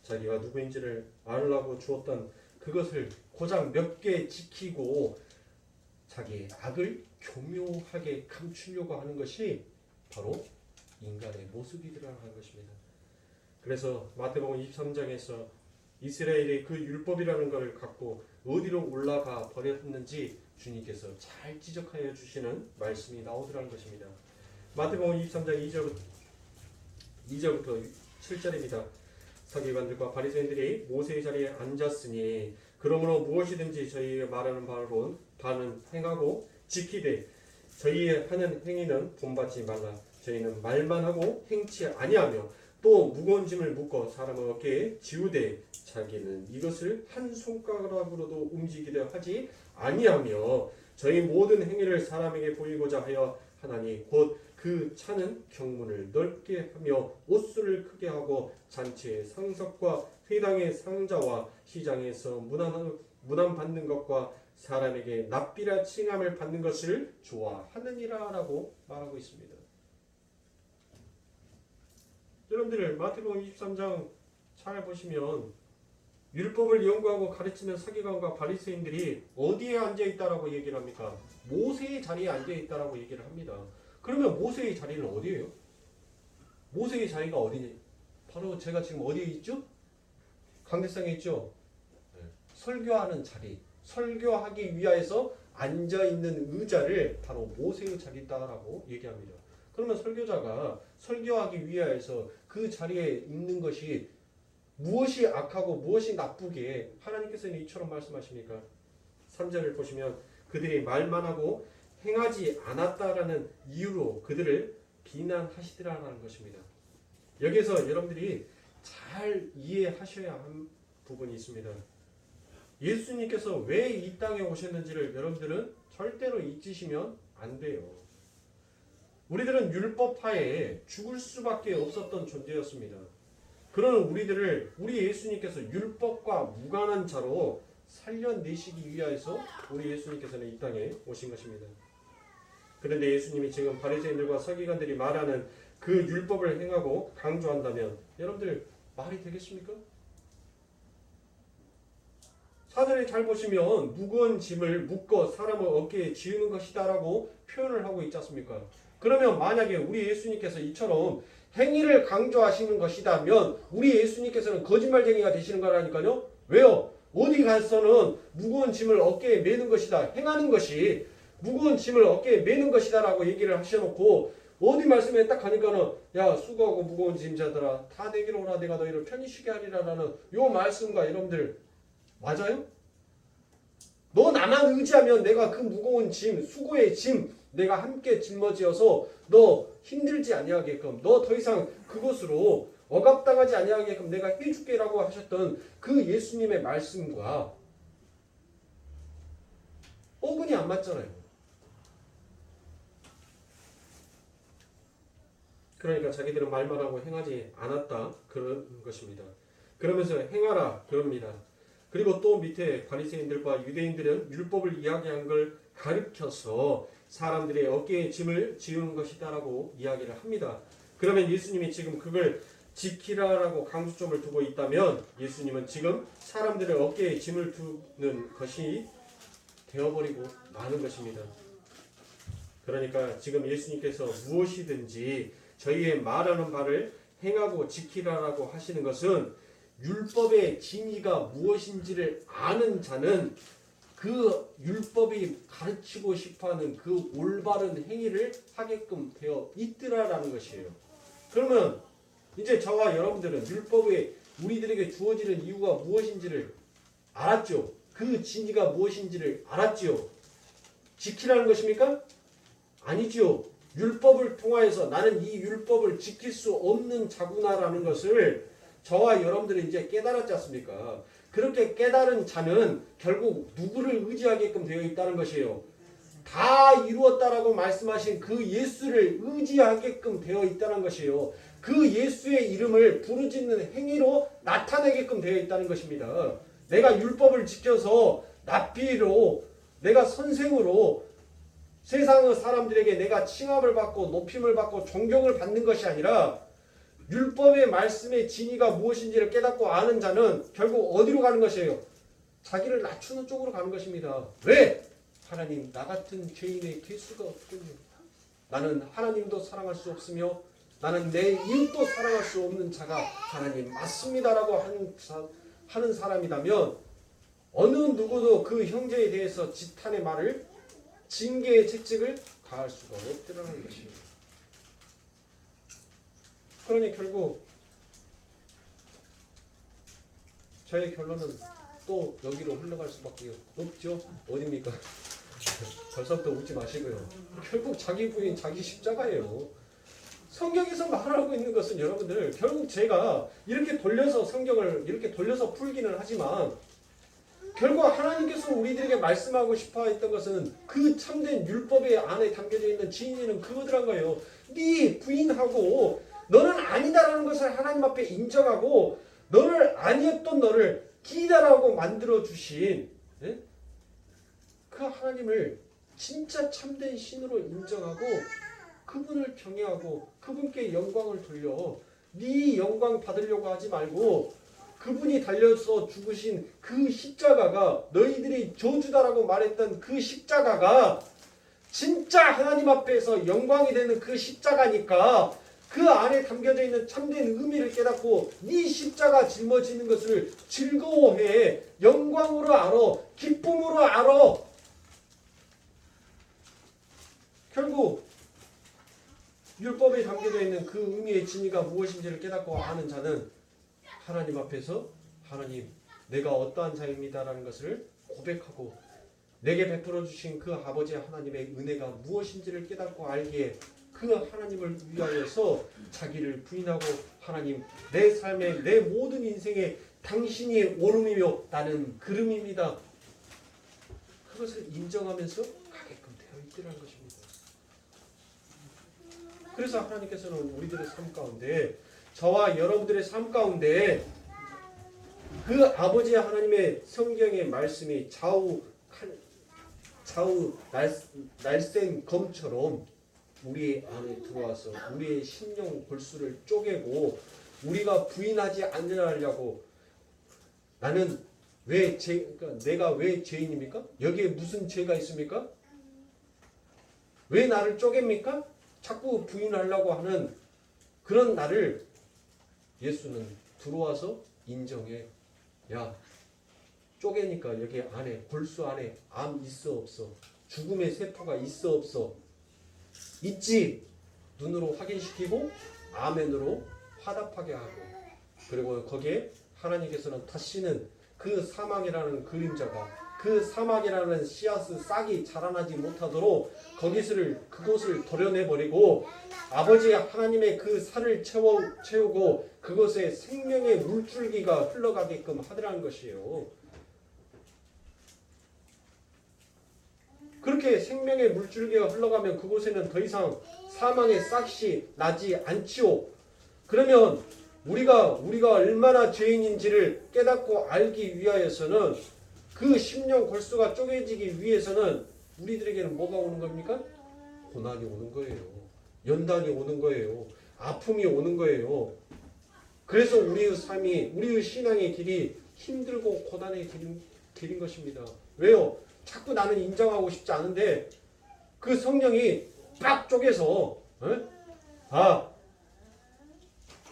Speaker 1: 자기가 누구인지를 알라고 주었던 그것을 고작 몇 개 지키고 자기의 악을 교묘하게 감추려고 하는 것이 바로 인간의 모습이더라는 것입니다. 그래서 마태복음 23장에서 이스라엘의 그 율법이라는 것을 갖고 어디로 올라가 버렸는지 주님께서 잘 지적하여 주시는 말씀이 나오더라는 것입니다. 마태복음 23장 2절부터 7절입니다. 서기관들과 바리새인들이 모세의 자리에 앉았으니 그러므로 무엇이든지 저희의 말하는 바는 행하고 지키되 저희의 하는 행위는 본받지 말라. 저희는 말만 하고 행치 아니하며 또 무거운 짐을 묶어 사람의 어깨에 지우되 자기는 이것을 한 손가락으로도 움직이려 하지 아니하며 저희 모든 행위를 사람에게 보이고자 하여 하나니 곧 그 차는 경문을 넓게 하며 옷수를 크게 하고 잔치의 상석과 회당의 상자와 시장에서 문안 받는 것과 사람에게 납비라 칭함을 받는 것을 좋아하느니라 라고 말하고 있습니다. 여러분들 마태복음 23장 잘 보시면 율법을 연구하고 가르치는 서기관과 바리새인들이 어디에 앉아있다라고 얘기를 합니까? 모세의 자리에 앉아있다라고 얘기를 합니다. 그러면 모세의 자리는 어디예요? 모세의 자리가 어디니? 바로 제가 지금 어디에 있죠? 강대상에 있죠? 네. 설교하는 자리, 설교하기 위하여서 앉아있는 의자를 바로 모세의 자리다라고 얘기합니다. 그러면 설교자가 설교하기 위하여서 그 자리에 있는 것이 무엇이 악하고 무엇이 나쁘게 하나님께서는 이처럼 말씀하십니까? 3절을 보시면 그들이 말만 하고 행하지 않았다라는 이유로 그들을 비난하시더라라는 것입니다. 여기서 여러분들이 잘 이해하셔야 할 부분이 있습니다. 예수님께서 왜 이 땅에 오셨는지를 여러분들은 절대로 잊으시면 안 돼요. 우리들은 율법하에 죽을 수밖에 없었던 존재였습니다. 그러는 우리들을 우리 예수님께서 율법과 무관한 자로 살려내시기 위하여서 우리 예수님께서는 이 땅에 오신 것입니다. 그런데 예수님이 지금 바리새인들과 서기관들이 말하는 그 율법을 행하고 강조한다면 여러분들 말이 되겠습니까? 사전에 잘 보시면 무거운 짐을 묶어 사람의 어깨에 지우는 것이다 라고 표현을 하고 있지 않습니까? 그러면 만약에 우리 예수님께서 이처럼 행위를 강조하시는 것이다면 우리 예수님께서는 거짓말쟁이가 되시는 거라니까요. 왜요? 어디 가서는 무거운 짐을 어깨에 메는 것이다. 행하는 것이 무거운 짐을 어깨에 메는 것이다 라고 얘기를 하셔놓고 어디 말씀에 딱 가니까는 야 수고하고 무거운 짐자들아 다 내게로 오라 내가 너희를 편히 쉬게 하리라 라는 요 말씀과 여러분들 맞아요? 너 나만 의지하면 내가 그 무거운 짐 수고의 짐 내가 함께 짊어지어서 너 힘들지 아니하게끔 너 더 이상 그것으로 억압당하지 아니하게끔 내가 해줄게 라고 하셨던 그 예수님의 말씀과 어근이 안 맞잖아요. 그러니까 자기들은 말만 하고 행하지 않았다 그런 것입니다. 그러면서 행하라 그럽니다. 그리고 또 밑에 바리새인들과 유대인들은 율법을 이야기한 걸 가르쳐서 사람들의 어깨에 짐을 지우는 것이다라고 이야기를 합니다. 그러면 예수님이 지금 그걸 지키라라고 강조점을 두고 있다면 예수님은 지금 사람들의 어깨에 짐을 두는 것이 되어버리고 마는 것입니다. 그러니까 지금 예수님께서 무엇이든지 저희의 말하는 바를 행하고 지키라라고 하시는 것은 율법의 진리가 무엇인지를 아는 자는 그 율법이 가르치고 싶어하는 그 올바른 행위를 하게끔 되어 있더라라는 것이에요. 그러면 이제 저와 여러분들은 율법에 우리들에게 주어지는 이유가 무엇인지를 알았죠. 그 진리가 무엇인지를 알았죠. 지키라는 것입니까? 아니지요. 율법을 통하여서 나는 이 율법을 지킬 수 없는 자구나라는 것을 저와 여러분들이 이제 깨달았지 않습니까? 그렇게 깨달은 자는 결국 누구를 의지하게끔 되어 있다는 것이에요. 다 이루었다라고 말씀하신 그 예수를 의지하게끔 되어 있다는 것이에요. 그 예수의 이름을 부르짖는 행위로 나타내게끔 되어 있다는 것입니다. 내가 율법을 지켜서 납비로 내가 선생으로 세상의 사람들에게 내가 칭함을 받고 높임을 받고 존경을 받는 것이 아니라 율법의 말씀의 진리가 무엇인지를 깨닫고 아는 자는 결국 어디로 가는 것이에요? 자기를 낮추는 쪽으로 가는 것입니다. 왜? 하나님 나 같은 죄인의 개수가 없군요. 나는 하나님도 사랑할 수 없으며 나는 내 이웃도 사랑할 수 없는 자가 하나님 맞습니다라고 하는 사람이라면 어느 누구도 그 형제에 대해서 지탄의 말을 징계의 채찍을 가할 수가 없더라는 것입니다. 그러니 결국 저의 결론은 또 여기로 흘러갈 수밖에 없죠. 어디입니까? 벌써부터 웃지 마시고요. 결국 자기 부인 자기 십자가예요. 성경에서 말하고 있는 것은 여러분들 결국 제가 이렇게 돌려서 성경을 이렇게 돌려서 풀기는 하지만 결국 하나님께서 우리들에게 말씀하고 싶어 했던 것은 그 참된 율법의 안에 담겨져 있는 진리는 그거더란 거예요. 네 부인하고 너는 아니다라는 것을 하나님 앞에 인정하고 너를 아니었던 너를 기다라고 만들어 주신 그 하나님을 진짜 참된 신으로 인정하고 그분을 경외하고 그분께 영광을 돌려 네 영광 받으려고 하지 말고 그분이 달려서 죽으신 그 십자가가 너희들이 저주다라고 말했던 그 십자가가 진짜 하나님 앞에서 영광이 되는 그 십자가니까 그 안에 담겨져 있는 참된 의미를 깨닫고 네 십자가 짊어지는 것을 즐거워해 영광으로 알아 기쁨으로 알아. 결국 율법에 담겨져 있는 그 의미의 진리가 무엇인지를 깨닫고 아는 자는 하나님 앞에서 하나님 내가 어떠한 자입니다라는 것을 고백하고 내게 베풀어 주신 그 아버지 하나님의 은혜가 무엇인지를 깨닫고 알기에 그 하나님을 위하여서 자기를 부인하고 하나님 내 삶의 내 모든 인생에 당신이 오름이며 나는 그름입니다. 그것을 인정하면서 가게끔 되어 있더라는 것입니다. 그래서 하나님께서는 우리들의 삶 가운데 저와 여러분들의 삶 가운데 그 아버지 하나님의 성경의 말씀이 좌우 날쌘 검처럼 우리 안에 들어와서 우리의 심령 골수를 쪼개고 우리가 부인하지 않으려고 나는 그러니까 내가 왜 죄인입니까? 여기에 무슨 죄가 있습니까? 왜 나를 쪼갭니까? 자꾸 부인하려고 하는 그런 나를 예수는 들어와서 인정해. 야, 쪼개니까 여기 안에 골수 안에 암 있어 없어? 죽음의 세포가 있어 없어? 있지. 눈으로 확인시키고 아멘으로 화답하게 하고 그리고 거기에 하나님께서는 다시는 그 사망이라는 그림자가 그 사막이라는 씨앗의 싹이 자라나지 못하도록 그곳을 도려내버리고 아버지 하나님의 그 살을 채우고 그것에 생명의 물줄기가 흘러가게끔 하더라는 것이에요. 그렇게 생명의 물줄기가 흘러가면 그곳에는 더 이상 사망의 싹이 나지 않지요. 그러면 우리가 얼마나 죄인인지를 깨닫고 알기 위하여서는 그 심령 골수가 쪼개지기 위해서는 우리들에게는 뭐가 오는 겁니까? 고난이 오는 거예요. 연단이 오는 거예요. 아픔이 오는 거예요. 그래서 우리의 삶이 우리의 신앙의 길이 힘들고 고난의 길인 것입니다. 왜요? 자꾸 나는 인정하고 싶지 않은데 그 성령이 빡 쪼개서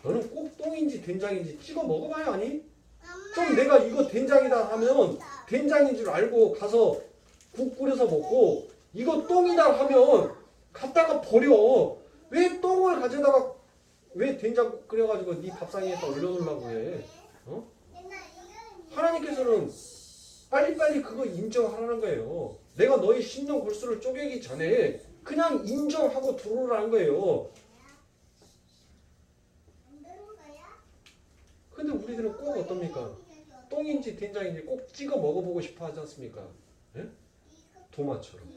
Speaker 1: 너는 꼭 똥인지 된장인지 찍어 먹어봐야 하니? 좀 내가 이거 된장이다 하면 된장인 줄 알고 가서 국 끓여서 먹고 이거 똥이다 하면 갖다가 버려. 왜 똥을 가져다가 왜 된장 끓여가지고 네 밥상에다 올려놓으려고 해? 하나님께서는 빨리빨리 그거 인정하라는 거예요. 내가 너의 심령 골수를 쪼개기 전에 그냥 인정하고 들어오라는 거예요. 근데 우리들은 꼭 어떻습니까? 똥인지 된장인지 꼭 찍어 먹어보고 싶어 하지 않습니까? 예? 도마처럼.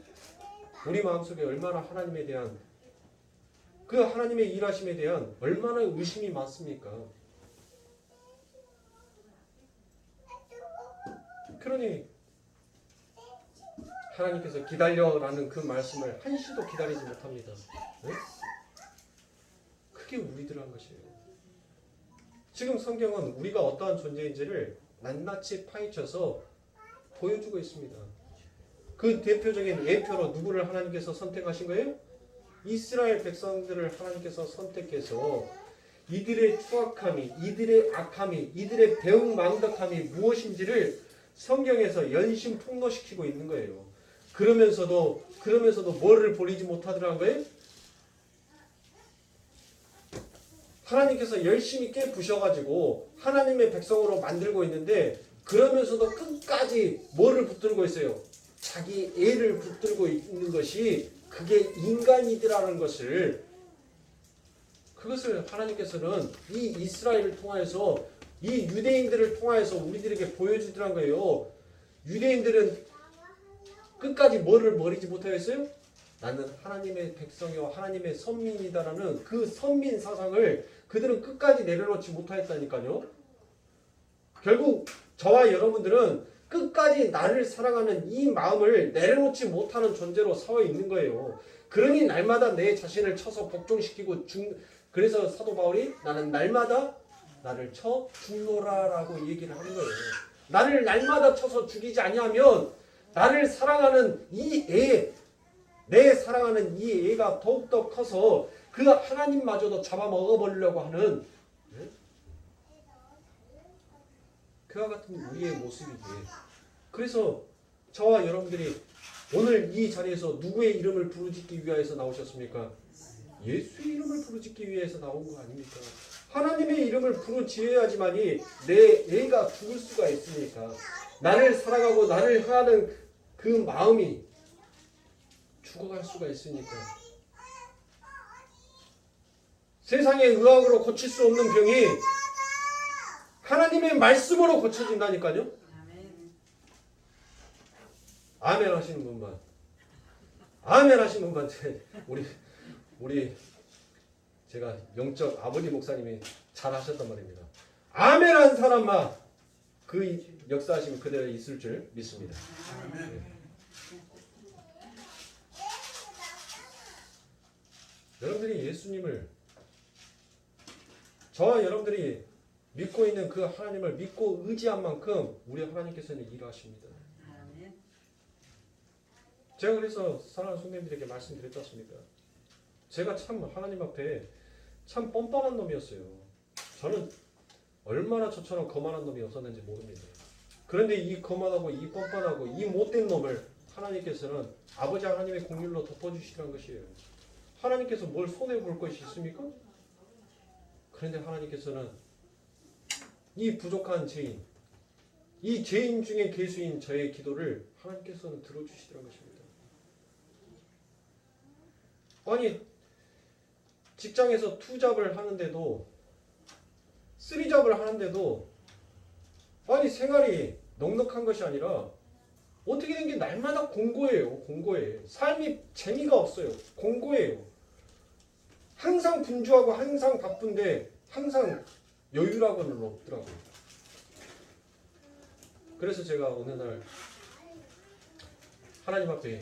Speaker 1: 우리 마음속에 얼마나 하나님에 대한 그 하나님의 일하심에 대한 얼마나 의심이 많습니까? 그러니 하나님께서 기다려라는 그 말씀을 한시도 기다리지 못합니다. 네? 그게 우리들 한 것이에요. 지금 성경은 우리가 어떠한 존재인지를 낱낱이 파헤쳐서 보여주고 있습니다. 그 대표적인 예표로 누구를 하나님께서 선택하신 거예요? 이스라엘 백성들을 하나님께서 선택해서 이들의 추악함이, 이들의 악함이, 이들의 배은망덕함이 무엇인지를 성경에서 연신 폭로시키고 있는 거예요. 그러면서도 뭐를 버리지 못하더라는 거예요? 하나님께서 열심히 깨부셔가지고 하나님의 백성으로 만들고 있는데 그러면서도 끝까지 뭐를 붙들고 있어요? 자기 애를 붙들고 있는 것이 그게 인간이더라는 것을 그것을 하나님께서는 이 이스라엘을 통하여서 이 유대인들을 통하여서 우리들에게 보여주더란 거예요. 유대인들은 끝까지 뭐를 버리지 못하였어요? 나는 하나님의 백성이요 하나님의 선민이다라는 그 선민 사상을 그들은 끝까지 내려놓지 못하였다니까요. 결국 저와 여러분들은 끝까지 나를 사랑하는 이 마음을 내려놓지 못하는 존재로 서 있는 거예요. 그러니 날마다 내 자신을 쳐서 복종시키고 그래서 사도 바울이 나는 날마다 나를 쳐 죽노라라고 얘기를 하는 거예요. 나를 날마다 쳐서 죽이지 아니하면 나를 사랑하는 이 애, 내 사랑하는 이 애가 더욱더 커서 그 하나님마저도 잡아먹어버리려고 하는 그와 같은 우리의 모습이기에 그래서 저와 여러분들이 오늘 이 자리에서 누구의 이름을 부르짖기 위하여서 나오셨습니까? 예수의 이름을 부르짖기 위해서 나온 거 아닙니까? 하나님의 이름을 부르짖어야지만이 내 애가 죽을 수가 있으니까 나를 사랑하고 나를 향하는 그 마음이 죽어갈 수가 있으니까 세상의 의학으로 고칠 수 없는 병이 하나님의 말씀으로 고쳐진다니까요. 아멘 하시는 분만. 아멘 하시는 분만. 우리 제가 영적 아버지 목사님이 잘 하셨단 말입니다. 아멘 한 사람만 그 역사하심이 그대로 있을 줄 믿습니다. 네. 여러분들이 예수님을 저와 여러분들이 믿고 있는 그 하나님을 믿고 의지한 만큼 우리 하나님께서는 일하십니다. 제가 그래서 사랑하는 성도님들에게 말씀드렸지 않습니까? 제가 참 하나님 앞에 참 뻔뻔한 놈이었어요. 저는 얼마나 저처럼 거만한 놈이 없었는지 모릅니다. 그런데 이 거만하고 이 뻔뻔하고 이 못된 놈을 하나님께서는 아버지 하나님의 공률로 덮어주시라는 것이에요. 하나님께서 뭘 손해볼 것이 있습니까? 그런데 하나님께서는 이 부족한 죄인, 이 죄인 중에 괴수인 저의 기도를 하나님께서는 들어주시더란 것입니다. 아니 직장에서 투잡을 하는데도 쓰리잡을 하는데도 아니 생활이 넉넉한 것이 아니라 어떻게 된 게 날마다 공고해요. 공고해. 삶이 재미가 없어요. 공고해요. 항상 분주하고 항상 바쁜데 항상 여유라고는 없더라고요. 그래서 제가 어느 날 하나님 앞에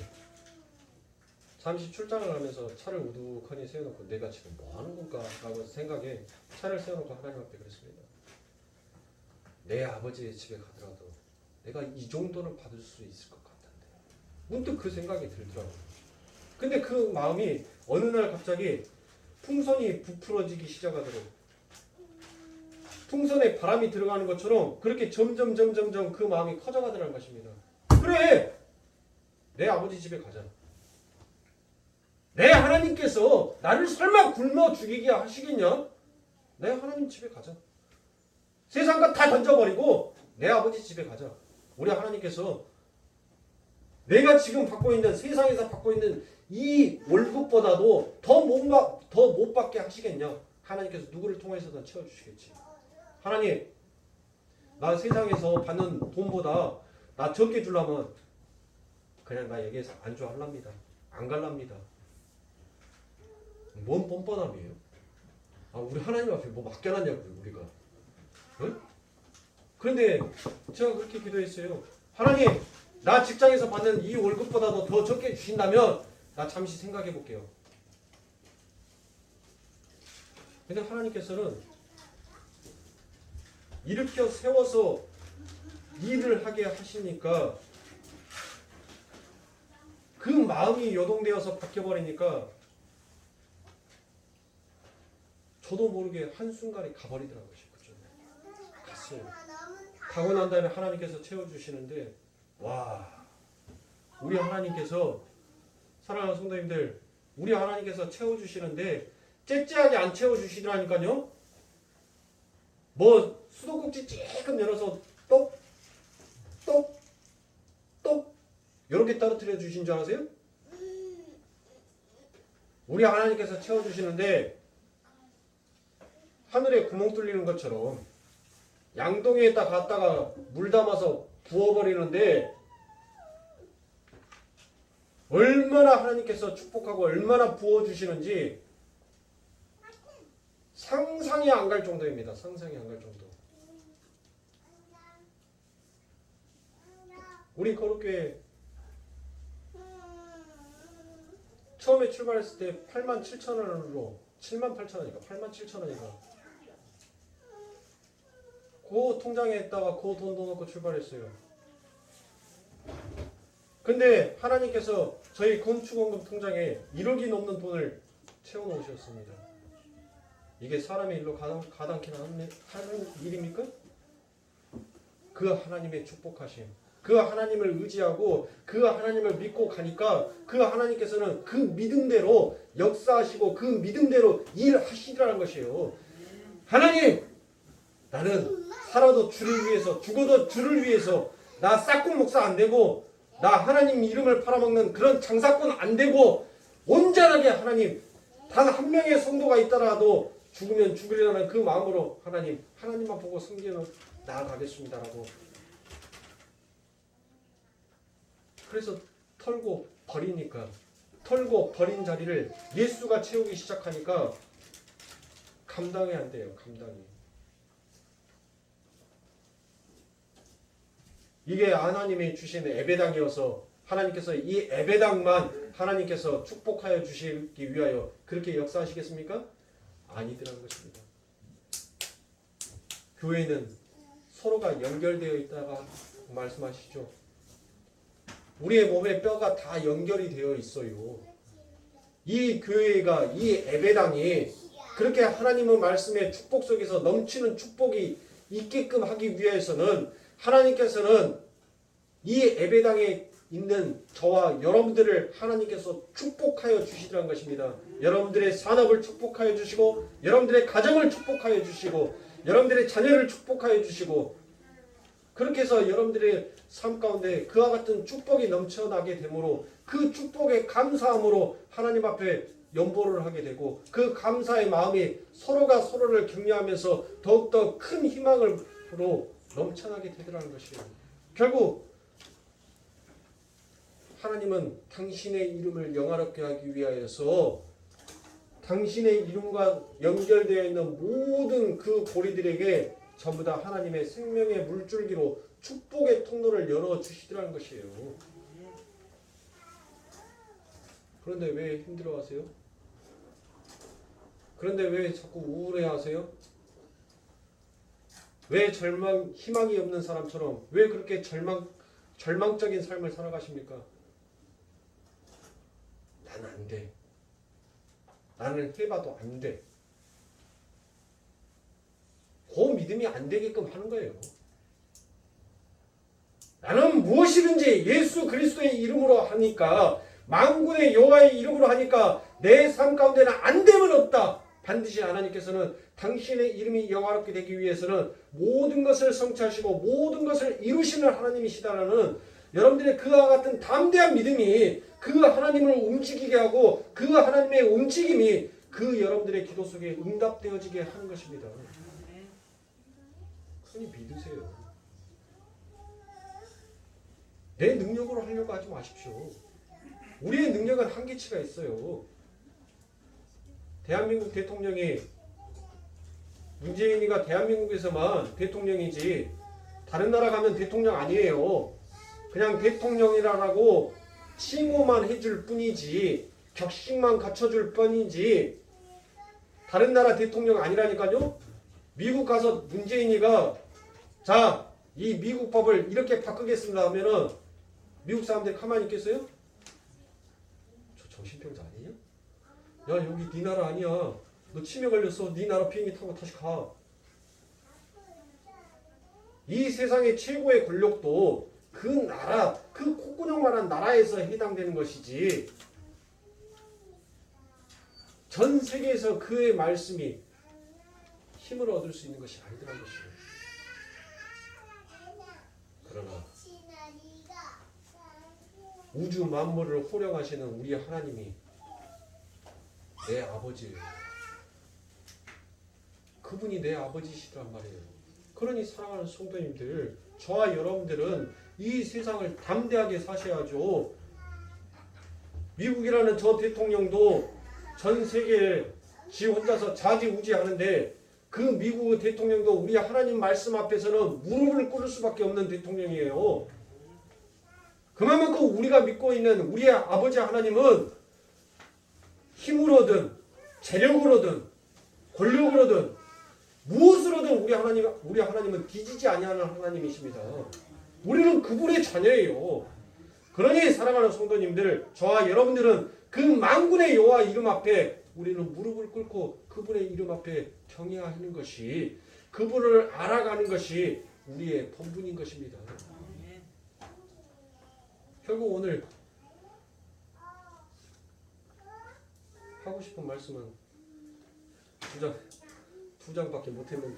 Speaker 1: 잠시 출장을 하면서 차를 우두커니 세워놓고 내가 지금 뭐 하는 건가 라고 생각에 차를 세워놓고 하나님 앞에 그랬습니다. 내 아버지의 집에 가더라도 내가 이 정도는 받을 수 있을 것 같은데 문득 그 생각이 들더라고요. 근데 그 마음이 어느 날 갑자기 풍선이 부풀어지기 시작하도록 풍선에 바람이 들어가는 것처럼 그렇게 점점 그 마음이 커져가더라는 것입니다. 그래! 내 아버지 집에 가자. 내 하나님께서 나를 설마 굶어 죽이게 하시겠냐? 내 하나님 집에 가자. 세상 것 다 던져버리고 내 아버지 집에 가자. 우리 하나님께서 내가 지금 받고 있는 세상에서 받고 있는 이 월급보다도 더 못 받게 하시겠냐? 하나님께서 누구를 통해서든 채워주시겠지. 하나님, 나 세상에서 받는 돈보다 나 적게 주려면 그냥 나 여기에서 안주할랍니다. 안 갈랍니다. 뭔 뻔뻔함이에요? 아, 우리 하나님 앞에 뭐 맡겨놨냐고요, 우리가. 응? 그런데 제가 그렇게 기도했어요. 하나님, 나 직장에서 받는 이 월급보다도 더 적게 주신다면 나 잠시 생각해 볼게요. 근데 하나님께서는 일으켜 세워서 일을 하게 하시니까 그 마음이 요동되어서 바뀌어버리니까 저도 모르게 한순간에 가버리더라고요. 그죠? 갔어요. 가고 난 다음에 하나님께서 채워주시는데 와, 우리 하나님께서 사랑하는 성도님들, 우리 하나님께서 채워주시는데 째째하게 안 채워주시더라니까요. 뭐 수도꼭지 찔끔 열어서 똑 이렇게 떨어뜨려 주신 줄 아세요? 우리 하나님께서 채워주시는데 하늘에 구멍 뚫리는 것처럼 양동이에다 갖다가 물 담아서 부어버리는데 얼마나 하나님께서 축복하고 얼마나 부어주시는지 상상이 안 갈 정도입니다. 상상이 안 갈 정도. 우리 거룩교회 처음에 출발했을 때 87,000원으로 78,000원인가 87,000원인가 그 통장에다가 그 돈도 넣고 출발했어요. 근데 하나님께서 저희 건축원금 통장에 1억이 넘는 돈을 채워놓으셨습니다. 이게 사람의 일로 가당키나 하는 일입니까? 그 하나님의 축복하심, 그 하나님을 의지하고 그 하나님을 믿고 가니까 그 하나님께서는 그 믿음대로 역사하시고 그 믿음대로 일하시더라는 것이에요. 하나님, 나는 살아도 주를 위해서 죽어도 주를 위해서 나 싹군 목사 안 되고 나 하나님 이름을 팔아먹는 그런 장사꾼 안 되고 온전하게 하나님 단 한 명의 성도가 있더라도 죽으면 죽으리라는 그 마음으로 하나님만 보고 섬기는 나아가겠습니다라고. 그래서 털고 버린 자리를 예수가 채우기 시작하니까 감당이 안 돼요. 감당이. 이게 하나님이 주신 예배당이어서 하나님께서 이 예배당만 하나님께서 축복하여 주시기 위하여 그렇게 역사하시겠습니까? 아니더라는 것입니다. 교회는 서로가 연결되어 있다가 말씀하시죠. 우리의 몸의 뼈가 다 연결이 되어 있어요. 이 교회가 이 예배당이 그렇게 하나님의 말씀의 축복 속에서 넘치는 축복이 있게끔 하기 위해서는 하나님께서는 이 예배당에 있는 저와 여러분들을 하나님께서 축복하여 주시라는 것입니다. 여러분들의 산업을 축복하여 주시고 여러분들의 가정을 축복하여 주시고 여러분들의 자녀를 축복하여 주시고 그렇게 해서 여러분들의 삶 가운데 그와 같은 축복이 넘쳐나게 되므로 그 축복에 감사함으로 하나님 앞에 연보를 하게 되고 그 감사의 마음이 서로가 서로를 격려하면서 더욱더 큰 희망으로 넘쳐나게 되더라는 것이에요. 결국 하나님은 당신의 이름을 영화롭게 하기 위하여서 당신의 이름과 연결되어 있는 모든 그 고리들에게 전부 다 하나님의 생명의 물줄기로 축복의 통로를 열어주시더라는 것이에요. 그런데 왜 힘들어하세요? 그런데 왜 자꾸 우울해하세요? 왜 희망이 없는 사람처럼 왜 그렇게 절망적인 삶을 살아가십니까? 나는 안 돼. 나는 해봐도 안 돼. 그 믿음이 안 되게끔 하는 거예요. 나는 무엇이든지 예수 그리스도의 이름으로 하니까 만군의 여호와의 이름으로 하니까 내 삶 가운데는 안 됨은 없다. 반드시 하나님께서는 당신의 이름이 영화롭게 되기 위해서는 모든 것을 성취하시고 모든 것을 이루시는 하나님이시다라는 여러분들의 그와 같은 담대한 믿음이 그 하나님을 움직이게 하고 그 하나님의 움직임이 그 여러분들의 기도 속에 응답되어지게 하는 것입니다. 흔히 믿으세요. 내 능력으로 하려고 하지 마십시오. 우리의 능력은 한계치가 있어요. 대한민국 대통령이 문재인이가 대한민국에서만 대통령이지 다른 나라 가면 대통령 아니에요. 그냥 대통령이라고 칭호만 해줄 뿐이지 격식만 갖춰줄 뿐이지 다른 나라 대통령 아니라니까요. 미국 가서 문재인이가 자, 이 미국 법을 이렇게 바꾸겠습니다 하면은 미국 사람들이 가만히 있겠어요? 저 정신병자 아니냐? 야, 여기 네 나라 아니야. 너 치매 걸렸어. 네 나라 비행기 타고 다시 가. 이 세상의 최고의 권력도 그 나라, 그 콧구녕만한 나라에서 해당되는 것이지 전 세계에서 그의 말씀이 힘을 얻을 수 있는 것이 아니더라는 것이에요. 그러나 우주 만물을 호령하시는 우리 하나님이 내 아버지예요. 그분이 내 아버지시란 말이에요. 그러니 사랑하는 성도님들, 저와 여러분들은 이 세상을 담대하게 사셔야죠. 미국이라는 저 대통령도 전 세계에 지 혼자서 좌지우지하는데 그 미국 대통령도 우리 하나님 말씀 앞에서는 무릎을 꿇을 수밖에 없는 대통령이에요. 그만큼 우리가 믿고 있는 우리의 아버지 하나님은 힘으로든 재력으로든 권력으로든 무엇으로든 우리 하나님은 뒤지지 아니하는 하나님이십니다. 우리는 그분의 자녀예요. 그러니 사랑하는 성도님들, 저와 여러분들은 그 만군의 여호와 이름 앞에 우리는 무릎을 꿇고 그분의 이름 앞에 경외하는 것이, 그분을 알아가는 것이 우리의 본분인 것입니다. 결국 오늘 하고 싶은 말씀은 두 장밖에 못했는데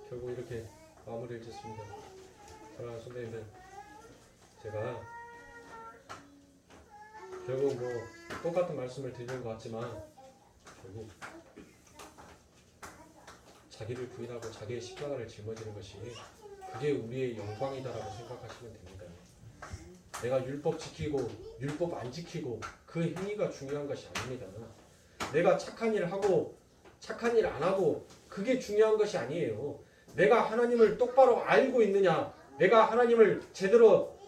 Speaker 1: 결국 이렇게 마무리를 짓습니다. 사랑하는 선배님들, 제가 결국 똑같은 말씀을 드리는 것 같지만 결국 자기를 부인하고 자기의 십자가를 짊어지는 것이 그게 우리의 영광이다라고 생각하시면 됩니다. 내가 율법 지키고 율법 안 지키고 그 행위가 중요한 것이 아닙니다. 내가 착한 일 하고 착한 일 안 하고 그게 중요한 것이 아니에요. 내가 하나님을 똑바로 알고 있느냐, 내가 하나님을 제대로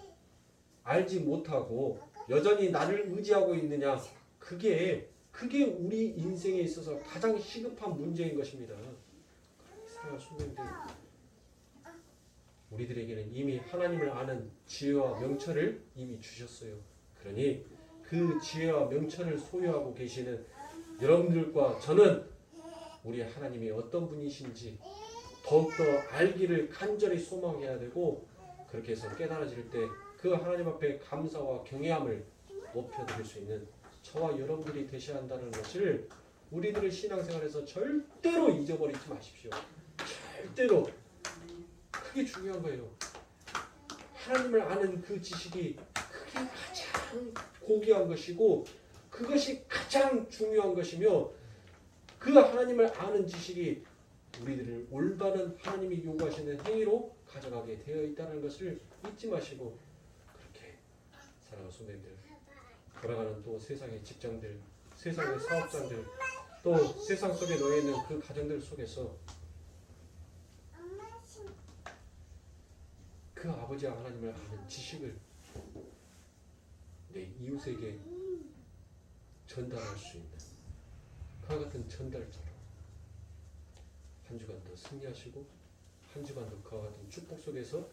Speaker 1: 알지 못하고 여전히 나를 의지하고 있느냐, 그게 우리 인생에 있어서 가장 시급한 문제인 것입니다. 사랑하는 성도님들, 우리들에게는 이미 하나님을 아는 지혜와 명철을 이미 주셨어요. 그러니 그 지혜와 명철을 소유하고 계시는 여러분들과 저는 우리 하나님이 어떤 분이신지 더욱더 알기를 간절히 소망해야 되고, 그렇게 해서 깨달아질 때 그 하나님 앞에 감사와 경외함을 높여드릴 수 있는 저와 여러분들이 되셔야 한다는 것을 우리들의 신앙생활에서 절대로 잊어버리지 마십시오. 절대로. 그게 중요한 거예요. 하나님을 아는 그 지식이 그게 가장 고귀한 것이고 그것이 가장 중요한 것이며, 그 하나님을 아는 지식이 우리들을 올바른 하나님이 요구하시는 행위로 가져가게 되어 있다는 것을 잊지 마시고, 그렇게 사랑하는 선배님들, 돌아가는 또 세상의 직장들, 세상의 사업장들, 또 세상 속에 놓여 있는 그 가정들 속에서 그 아버지 하나님을 아는 지식을 내 이웃에게 전달할 수 있는 그와 같은 전달자로 한 주간도 승리하시고, 한 주간도 그와 같은 축복 속에서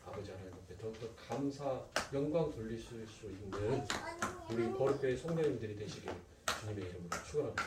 Speaker 1: 아버지 하나님 앞에 더욱더 감사, 영광 돌리실 수 있는 우리 거룩교회 성도님들이 되시길 주님의 이름으로 축원합니다.